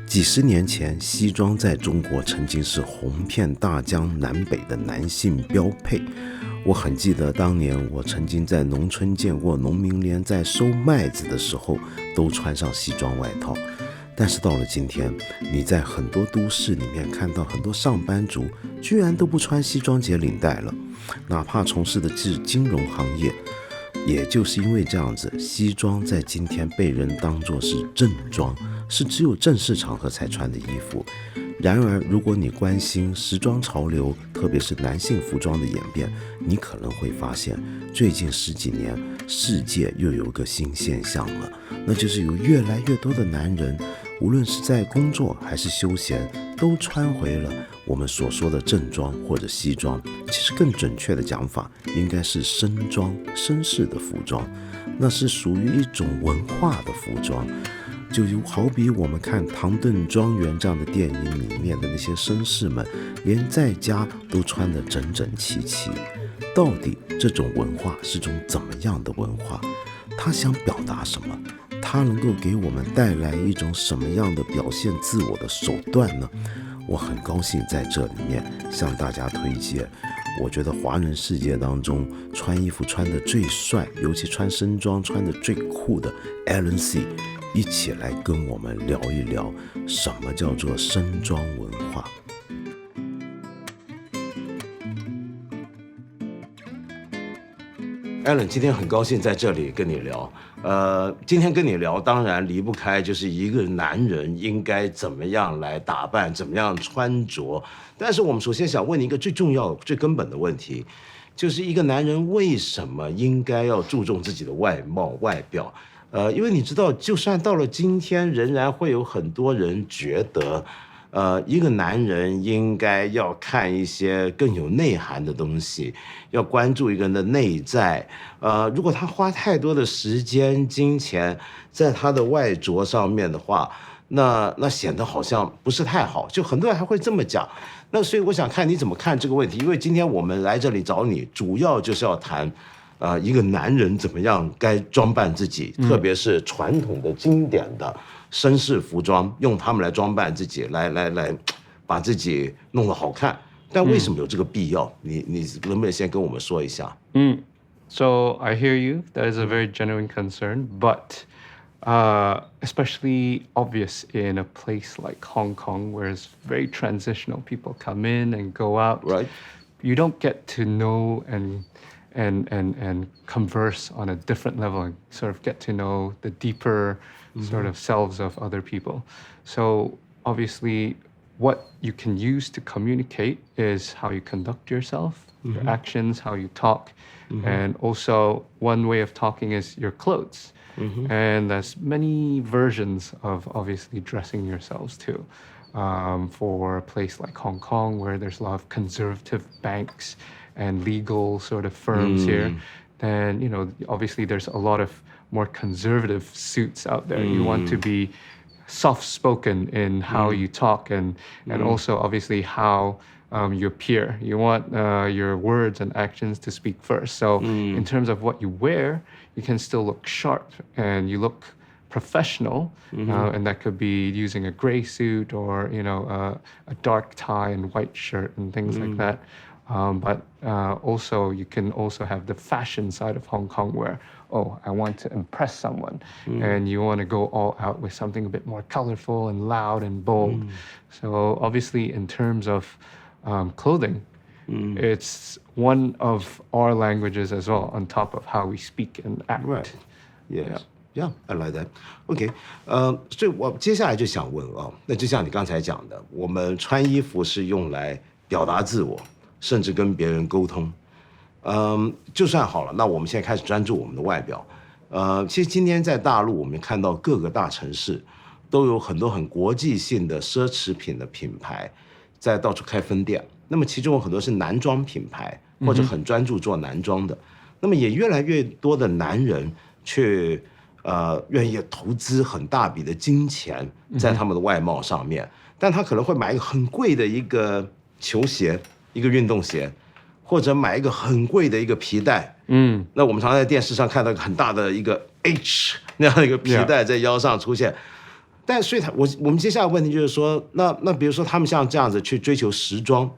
几十年前，西装在中国曾经是红遍大江南北的男性标配。我很记得当年我曾经在农村见过农民连在收麦子的时候都穿上西装外套。但是到了今天，你在很多都市里面看到很多上班族居然都不穿西装解领带了，哪怕从事的是金融行业。也就是因为这样子，西装在今天被人当作是正装，是只有正式场合才穿的衣服。然而如果你关心时装潮流，特别是男性服装的演变，你可能会发现最近10几年世界又有个新现象了，那就是有越来越多的男人，无论是在工作还是休闲，都穿回了我们所说的正装或者西装。其实更准确的讲法应该是绅装，绅士的服装，那是属于一种文化的服装。就好比我们看《唐顿庄园》这样的电影里面的那些绅士们，连在家都穿得整整齐齐。到底这种文化是种怎么样的文化？它想表达什么？它能够给我们带来一种什么样的表现自我的手段呢？我很高兴在这里面向大家推荐，我觉得华人世界当中穿衣服穿得最帅，尤其穿绅装穿得最酷的 Alan C， 一起来跟我们聊一聊什么叫做绅装文化。Alan， 今天很高兴在这里跟你聊。今天跟你聊，当然离不开就是一个男人应该怎么样来打扮，怎么样穿着。但是我们首先想问你一个最重要、最根本的问题，就是一个男人为什么应该要注重自己的外貌、外表？因为你知道，就算到了今天，仍然会有很多人觉得。一个男人应该要看一些更有内涵的东西，要关注一个人的内在。如果他花太多的时间、金钱在他的外着上面的话，那显得好像不是太好。就很多人还会这么讲。那所以我想看你怎么看这个问题，因为今天我们来这里找你，主要就是要谈。一个男人怎么样该装扮自己，特别是传统的经典的绅士服装，用他们来装扮自己，来把自己弄得好看。但为什么有这个必要？你能不能先跟我们说一下？So I hear you. That is a very genuine concern, but especially obvious in a place like Hong Kong, where it's very transitional. People come in and go out. Right. You don't get to know and converse on a different level and sort of get to know the deeper sort of selves of other people. So obviously what you can use to communicate is how you conduct yourself, your actions, how you talk. And also one way of talking is your clothes. And there's many versions of obviously dressing yourselves too. For a place like Hong Kong, where there's a lot of conservative banks and legal sort of firms here, then, you know, obviously there's a lot of more conservative suits out there. You want to be soft-spoken in how you talk and also obviously how you appear. You want your words and actions to speak first. So in terms of what you wear, you can still look sharp and you look professional, and that could be using a gray suit or, you know, a dark tie and white shirt and things like that. But also, you can also have the fashion side of Hong Kong where, oh, I want to impress someone. And you want to go all out with something a bit more colorful and loud and bold. So obviously, in terms of clothing, it's one of our languages as well, on top of how we speak and act. Right. Yes. Yeah, I like that. OK， 所以我接下来就想问那就像你刚才讲的，我们穿衣服是用来表达自我。甚至跟别人沟通，就算好了，那我们现在开始专注我们的外表。其实今天在大陆，我们看到各个大城市都有很多很国际性的奢侈品的品牌在到处开分店。那么其中有很多是男装品牌，或者很专注做男装的。那么也越来越多的男人去愿意投资很大笔的金钱在他们的外貌上面，但他可能会买一个很贵的一个球鞋。一个运动鞋，或者买一个很贵的一个皮带，那我们常在电视上看到很大的一个 H 那样的一个皮带在腰上出现，但所以我们接下来问题就是说，那比如说他们像这样子去追求时装，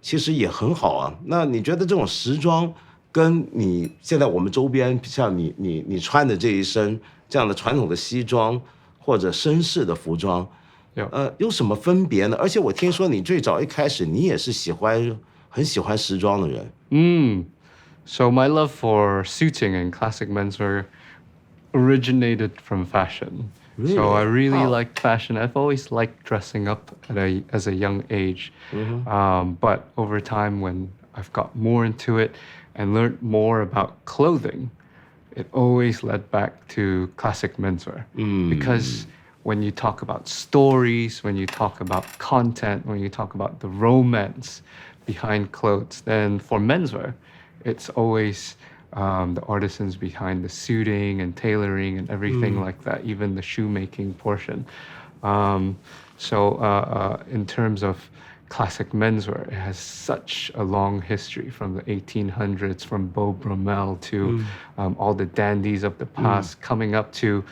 其实也很好啊。那你觉得这种时装跟你现在我们周边像你穿的这一身这样的传统的西装或者绅士的服装，有什么分别呢？而且我听说你最早一开始你也是很喜欢时装的人。So my love for suiting and classic menswear originated from fashion. Really? So I really Wow. liked fashion. I've always liked dressing up as a young age. But over time, when I've got more into it and learned more about clothing, it always led back to classic menswear. Because when you talk about stories, when you talk about content, when you talk about the romance behind clothes, then for menswear, it's always the artisans behind the suiting and tailoring and everything like that, even the shoemaking portion. So in terms of classic menswear, it has such a long history from the 1800s, from Beau Brummel to all the dandies of the past, coming up to,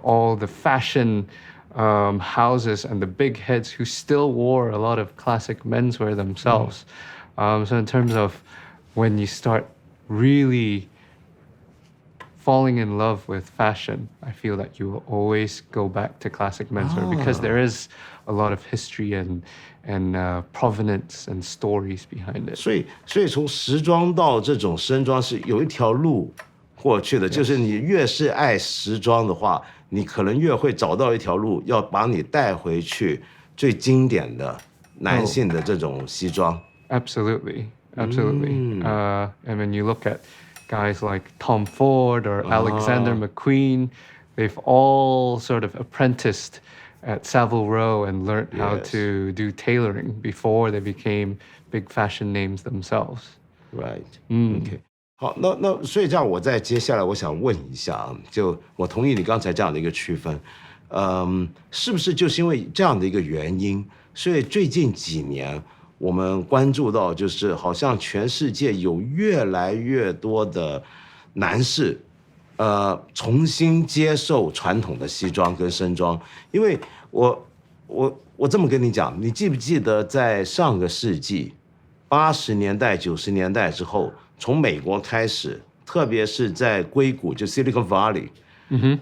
all the fashion houses and the big heads who still wore a lot of classic menswear themselves. So in terms of when you start really falling in love with fashion, I feel that you will always go back to classic menswear because there is a lot of history and provenance and stories behind it. 所以从时装到这种绅装是有一条路过去的，就是你越是爱时装的话，你可能越会找到一条路，要把你带回去最经典的男性的这种西装。Absolutely. And when you look at guys like Tom Ford or Alexander McQueen, they've all sort of apprenticed at Savile Row and learned how to do tailoring before they became big fashion names themselves. Right. OK. 好，那所以这样，我再接下来我想问一下啊，就我同意你刚才这样的一个区分，是不是就是因为这样的一个原因，所以最近几年我们关注到，就是好像全世界有越来越多的男士，重新接受传统的西装跟绅装，因为我这么跟你讲，你记不记得在上个世纪80年代、90年代之后，从美国开始，特别是在硅谷，就 Silicon Valley，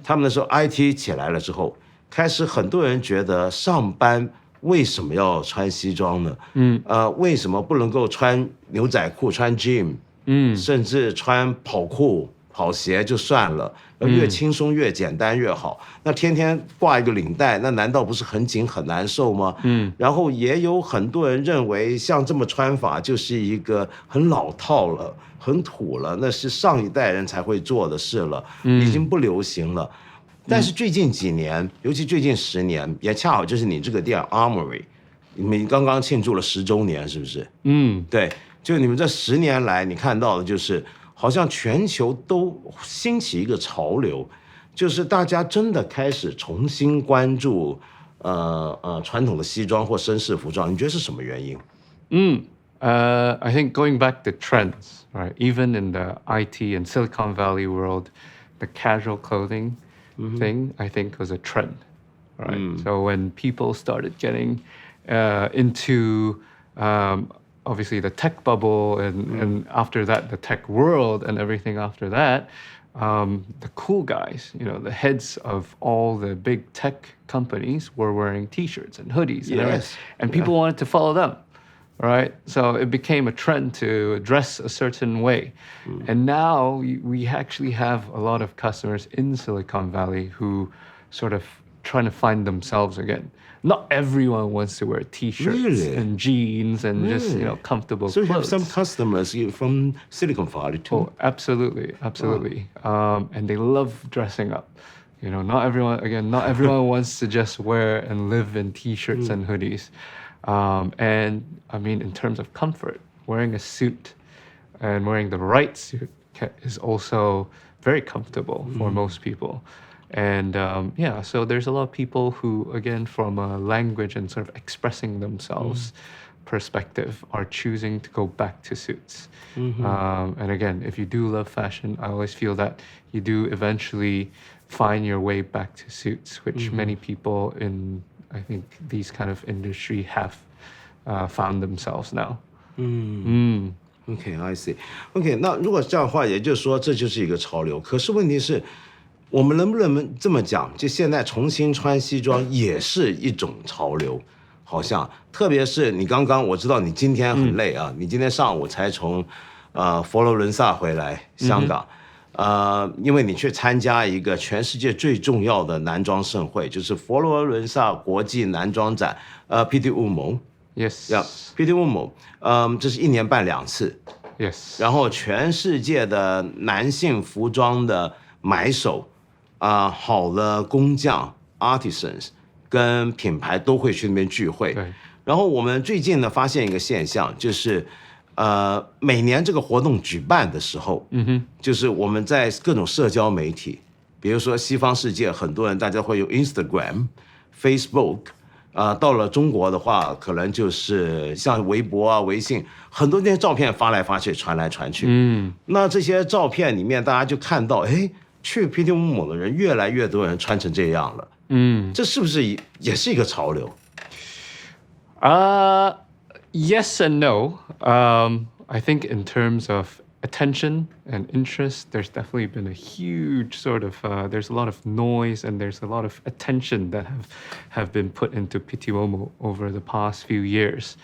他们那时候 IT 起来了之后，开始很多人觉得上班为什么要穿西装呢？为什么不能够穿牛仔裤、穿 jean，甚至穿跑裤、跑鞋就算了，越轻松越简单越好。那天天挂一个领带，那难道不是很紧很难受吗？然后也有很多人认为，像这么穿法就是一个很老套了、很土了，那是上一代人才会做的事了，已经不流行了。但是最近几年，尤其最近10年，也恰好就是你这个店 Armoury， 你们刚刚庆祝了10周年，是不是？对，就你们这10年来，你看到的就是，好像全球都兴起一个潮流，就是大家真的开始重新关注传统的西装或绅士服装，你觉得是什么原因？I think going back to trends, right? Even in the IT and Silicon Valley world, the casual clothing thing, I think, was a trend, right? So when people started getting into obviously the tech bubble and after that the tech world and everything after that, the cool guys, the heads of all the big tech companies were wearing T-shirts and hoodies and people wanted to follow them. Right? So it became a trend to dress a certain way. And now we actually have a lot of customers in Silicon Valley who sort of trying to find themselves again. Not everyone wants to wear T-shirts and jeans and just, comfortable clothes. So you have some customers from Silicon Valley too? Oh, absolutely. And they love dressing up. Not everyone wants to just wear and live in T-shirts and hoodies. And I mean, in terms of comfort, wearing a suit and wearing the right suit is also very comfortable for most people. And so there's a lot of people who, again, from a language and sort of expressing themselves perspective are choosing to go back to suits. And again, if you do love fashion, I always feel that you do eventually find your way back to suits, which many people in, I think, these kind of industry have found themselves now. OK, I see. OK， 那如果这样的话，也就是说这就是一个潮流。可是问题是，我们能不能这么讲？就现在重新穿西装也是一种潮流，好像。特别是你刚刚，我知道你今天很累啊，你今天上午才从佛罗伦萨回来香港，因为你去参加一个全世界最重要的男装盛会，就是佛罗伦萨国际男装展，PT Womo。Yes。PT Womo，这是1年办2次。Yes。然后全世界的男性服装的买手好的工匠 artisans 跟品牌都会去那边聚会。对。然后我们最近呢发现一个现象，就是每年这个活动举办的时候，就是我们在各种社交媒体，比如说西方世界很多人大家会用 Instagram、Facebook。到了中国的话，可能就是像微博啊、微信，很多那些照片发来发去、传来传去。那这些照片里面，大家就看到，哎，去 PT Womo 的人越来越多人穿成这样了。这是不是也是一个潮流？Yes and no. I think in terms of attention and interest, there's definitely been a huge sort of there's a lot of noise and there's a lot of attention that have been put into PT Womo over the past few years.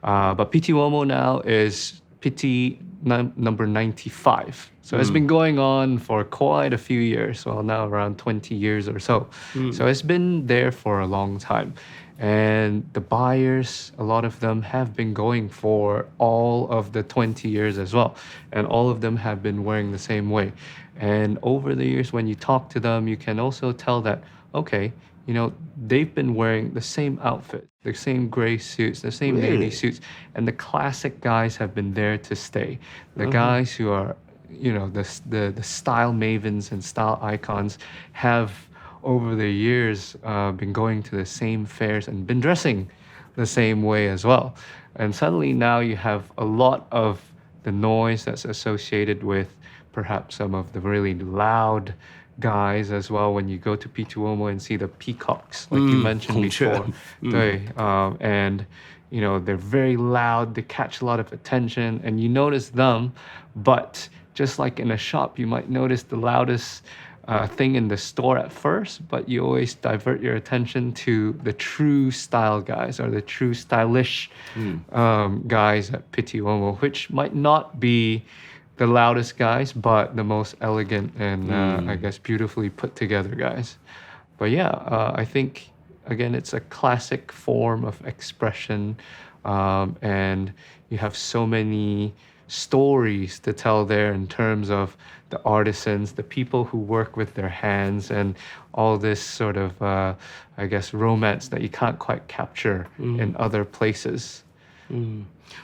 But PT Womo now is PT number 95. So it's been going on for quite a few years, well now around 20 years or so. So it's been there for a long time. And the buyers, a lot of them have been going for all of the 20 years as well. And all of them have been wearing the same way. And over the years, when you talk to them, you can also tell that, okay, you know, they've been wearing the same outfit, the same gray suits, the same navy suits. And the classic guys have been there to stay. The guys who are, you know, the style mavens and style icons have over the years been going to the same fairs and been dressing the same way as well. And suddenly now you have a lot of the noise that's associated with perhaps some of the really loud guys as well when you go to PT Womo and see the peacocks like you mentioned before. And you know, they're very loud, they catch a lot of attention and you notice them, but just like in a shop you might notice the loudest thing in the store at first, but you always divert your attention to the true style guys or the true stylish guys at PT Womo, which might not be the loudest guys, but the most elegant and I guess beautifully put together guys. But yeah, I think again it's a classic form of expression, and you have so many stories to tell there in terms of the artisans, the people who work with their hands, and all this sort of, I guess, romance that you can't quite capture in other places.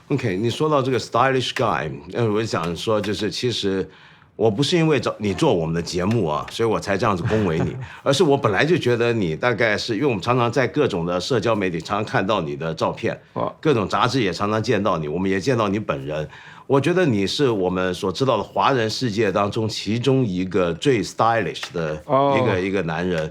OK， 你说到这个 stylish guy， 我想说就是其实我不是因为你做我们的节目啊，所以我才这样子恭维你，而是我本来就觉得你大概是因为我们常常在各种的社交媒体常常看到你的照片，各种杂志也常常见到你，我们也见到你本人。我觉得你是我们所知道的华人世界当中其中一个最 stylish 的一个男人。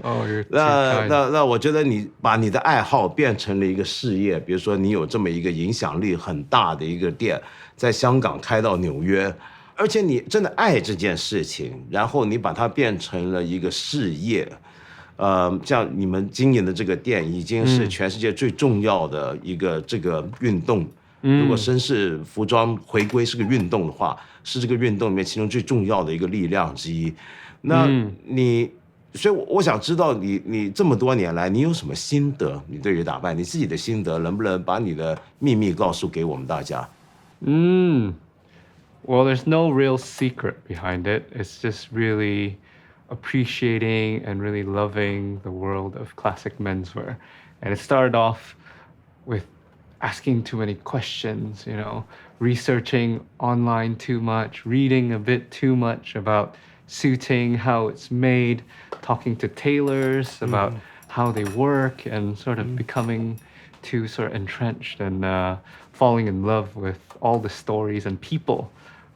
那我觉得你把你的爱好变成了一个事业，比如说你有这么一个影响力很大的一个店，在香港开到纽约，而且你真的爱这件事情，然后你把它变成了一个事业。像你们经营的这个店已经是全世界最重要的一个这个运动。如果绅士服装回归是个运动的话，是这个运动里面其中最重要的一个力量之一。那所以我想知道你这么多年来你有什么心得？你对于打扮你自己的心得，能不能把你的秘密告诉给我们大家？Well, there's no real secret behind it. It's just really appreciating and really loving the world of classic menswear. And it started off with asking too many questions, you know, researching online too much, reading a bit too much about suiting, how it's made, talking to tailors about how they work, and sort of becoming too sort of entrenched and falling in love with all the stories and people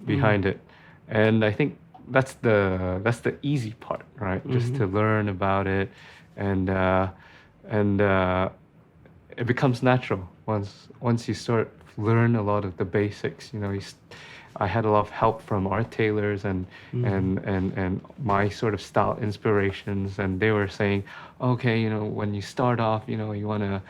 behind it. And I think that's the easy part, right? Just to learn about it, and it becomes natural once you sort of learn a lot of the basics. I had a lot of help from art tailors and my sort of style inspirations, and they were saying, okay, when you start off, you want to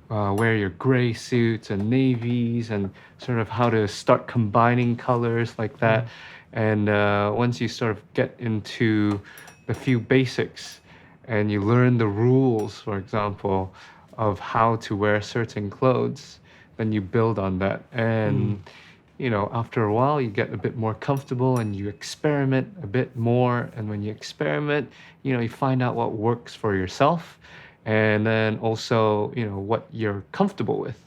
wear your gray suits and navies, and sort of how to start combining colors like that. And once you sort of get into the few basics and you learn the rules, for example, of how to wear certain clothes, then you build on that. And after a while, you get a bit more comfortable and you experiment a bit more. And when you experiment, you find out what works for yourself, and then also, what you're comfortable with,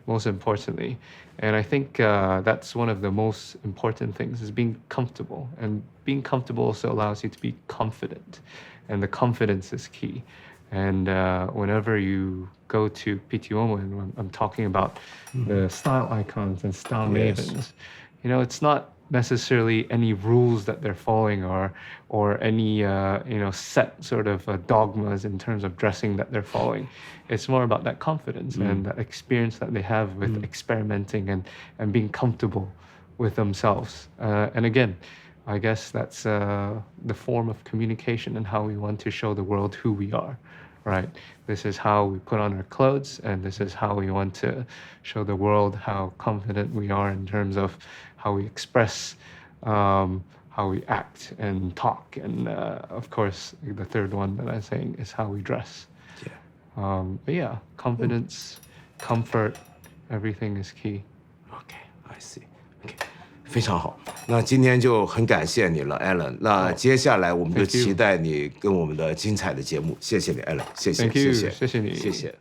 most importantly. And I think that's one of the most important things, is being comfortable. And being comfortable also allows you to be confident. And the confidence is key. And whenever you go to PTOMO, and I'm talking about the style icons and style mavens, it's not necessarily any rules that they're following or any set sort of dogmas in terms of dressing that they're following. It's more about that confidence and that experience that they have with experimenting and being comfortable with themselves. And again, I guess that's the form of communication and how we want to show the world who we are, right? This is how we put on our clothes, and this is how we want to show the world how confident we are in terms of how we express, how we act and talk. And of course, the third one that I'm saying is how we dress. But yeah, confidence, comfort, everything is key. Okay, I see. Okay. 非常好，那今天就很感谢你了 ，Alan。那接下来我们就期待你跟我们的精彩的节目。谢谢你 ，Alan，谢谢，谢谢，谢谢你，谢谢。